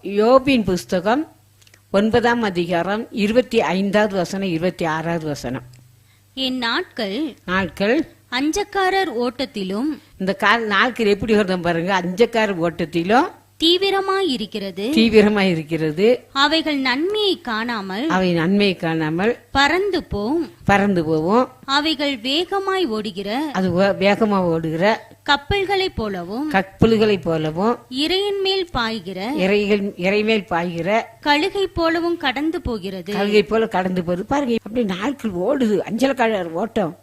யோபின் புஸ்தகம் 9ஆம் அதிகாரம் 25வது வசனம் 26வது வசனம். என் நாட்கள் அஞ்சக்காரர் ஓட்டத்திலும் இந்த நாட்கள் எப்படி வருதும் பாருங்க. அஞ்சக்காரர் ஓட்டத்திலும் தீவிரமாய் இருக்கிறது. அவைகள் நன்மையை காணாமல் பறந்து போவும். அவைகள் வேகமாய் ஓடுகிற கப்பல்களைப் போலவும் இறையின் மேல் பாய்கிற கழுகை போலவும் கடந்து போகிறது. கழுகை போல கடந்து போகுது பாருங்க. அப்படி நாட்கள் ஓடுது. அஞ்சலக்காரர் ஓட்டம்.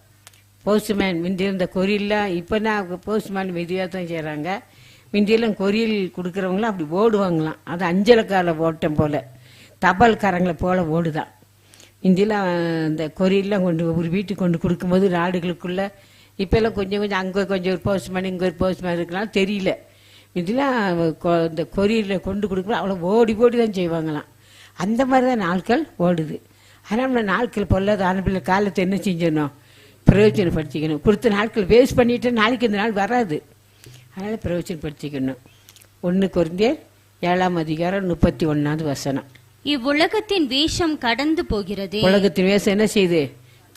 போஸ்ட்மேன் முந்தி இருந்த கொரியெல்லாம் இப்ப போஸ்ட்மேன் மெதுவாக தான் செய்யறாங்க. முந்தியெல்லாம் கொரியல் கொடுக்கறவங்களாம் அப்படி ஓடுவாங்களாம். அது அஞ்சலக்கார ஓட்டம் போல, தபால்காரங்களை போல ஓடுதான். முந்தியெல்லாம் இந்த கொரியெல்லாம் கொண்டு ஒரு வீட்டுக்கு கொண்டு கொடுக்கும்போது நாடுகளுக்குள்ள இப்பெல்லாம் கொஞ்சம் அங்கே கொஞ்சம் ஒரு போஸ்ட்மேன் இங்கே ஒரு போஸ்ட்மேன் இருக்கலாம் தெரியல. இதெல்லாம் இந்த கொரியரில் கொண்டு கொடுக்கும்போது அவ்வளோ ஓடி தான் செய்வாங்களாம். அந்த மாதிரி தான் நாட்கள் ஓடுது. ஆனால் நம்ம நாட்கள் பொல்லாத ஆரம்பிள்ள காலத்தை என்ன செஞ்சிடணும், பிரயோஜனப்படுத்திக்கணும். கொடுத்த நாட்கள் வேஸ்ட் பண்ணிட்டு நாளைக்கு இந்த நாள் வராது. அதனால் பிரயோஜனப்படுத்திக்கணும். 1 கொரிந்தியர் 7ஆம் அதிகாரம் 31வது வசனம். இவ்வுலகத்தின் வேஷம் கடந்து போகிறது. உலகத்தின் வேஷம் என்ன செய்யுது,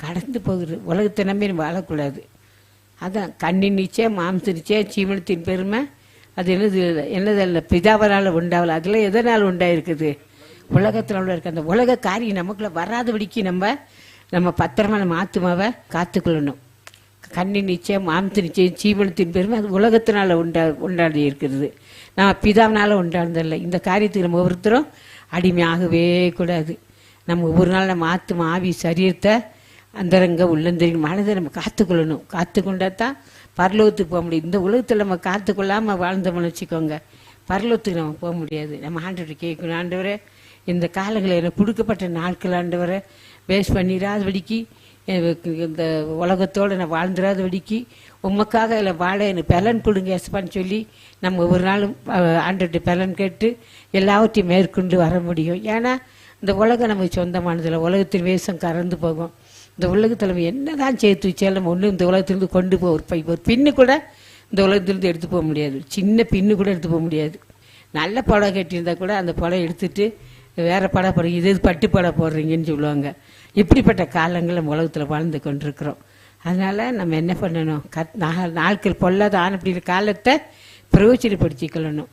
கடந்து போகுது. உலகத்தை நம்பி வாழக்கூடாது. அதான் கண்ணின் நிச்சயம், மாம்ச நிச்சயம், ஜீவனத்தின் பெருமை. அது என்னதல்ல பிதாவரால் உண்டாவல. அதில் எதனால் உண்டாயிருக்குது, உலகத்தில் உள்ள இருக்க அந்த உலக காரியம் நமக்குள்ள வராதபடிக்கு நம்ம பத்திரமா நம்ம ஆத்துமாவை காத்துக்கொள்ளணும். கண்ணின் நிச்சயம், மாம்ச நிச்சயம், ஜீவனத்தின் பெருமை அது உலகத்தினால உண்டாடி இருக்கிறது. நம்ம பிதாவினால உண்டானதில்லை. இந்த காரியத்துக்கு நம்ம ஒவ்வொருத்தரும் அடிமையாகவே கூடாது. நம்ம ஒவ்வொரு நாள் நம்ம ஆத்துமா, ஆவி, சரீரத்தை, அந்தரங்க உள்ளந்தரின் மனதை நம்ம காத்துக்கொள்ளணும். காத்துக்கொண்டா தான் பரலோகத்துக்கு போக முடியும். இந்த உலகத்தில் நம்ம காத்துக்கொள்ளாமல் வாழ்ந்தோம்னு வச்சுக்கோங்க, பரலோகத்துக்கு நம்ம போக முடியாது. நம்ம ஆண்டவரை கேட்கணும், ஆண்டவரை இந்த காலங்களில் எனக்கு கொடுக்கப்பட்ட நாட்கள் ஆண்டவரை வேஸ்ட் பண்ணிடாதபடிக்கு, இந்த உலகத்தோடு நான் வாழ்ந்துடாதபடிக்கு உமக்காக இல்லை வாழ எனக்கு பலன் கொடுங்க எஸ்பான்னு சொல்லி நம்ம ஒவ்வொரு நாளும் ஆண்டவர்கிட்ட பலன் கேட்டு எல்லாவற்றையும் மேற்கொண்டு வர முடியும். ஏன்னா இந்த உலகம் நமக்கு சொந்தமானதில்லை. உலகத்தின் வேஷம் கறந்து போகும். இந்த உலகத்தில் நம்ம என்ன தான் சேர்த்து வச்சாலும் நம்ம ஒன்றும் இந்த உலகத்திலிருந்து கொண்டு ஒரு பின்னு கூட இந்த உலகத்திலிருந்து எடுத்து போக முடியாது. சின்ன பின்னு கூட எடுத்து போக முடியாது. நல்ல புடவை கட்டியிருந்தா கூட அந்த புடவை எடுத்துட்டு வேற படம் போடுறீங்க, இது பட்டு படம் போடுறீங்கன்னு சொல்லுவாங்க. இப்படிப்பட்ட காலங்கள் நம்ம உலகத்தில் வாழ்ந்து கொண்டிருக்கிறோம். அதனால நம்ம என்ன பண்ணணும், நாட்கள் பொல்லாத ஆன அப்படி காலத்தை பிரயோஜனப்படுத்திக்கொள்ளணும்.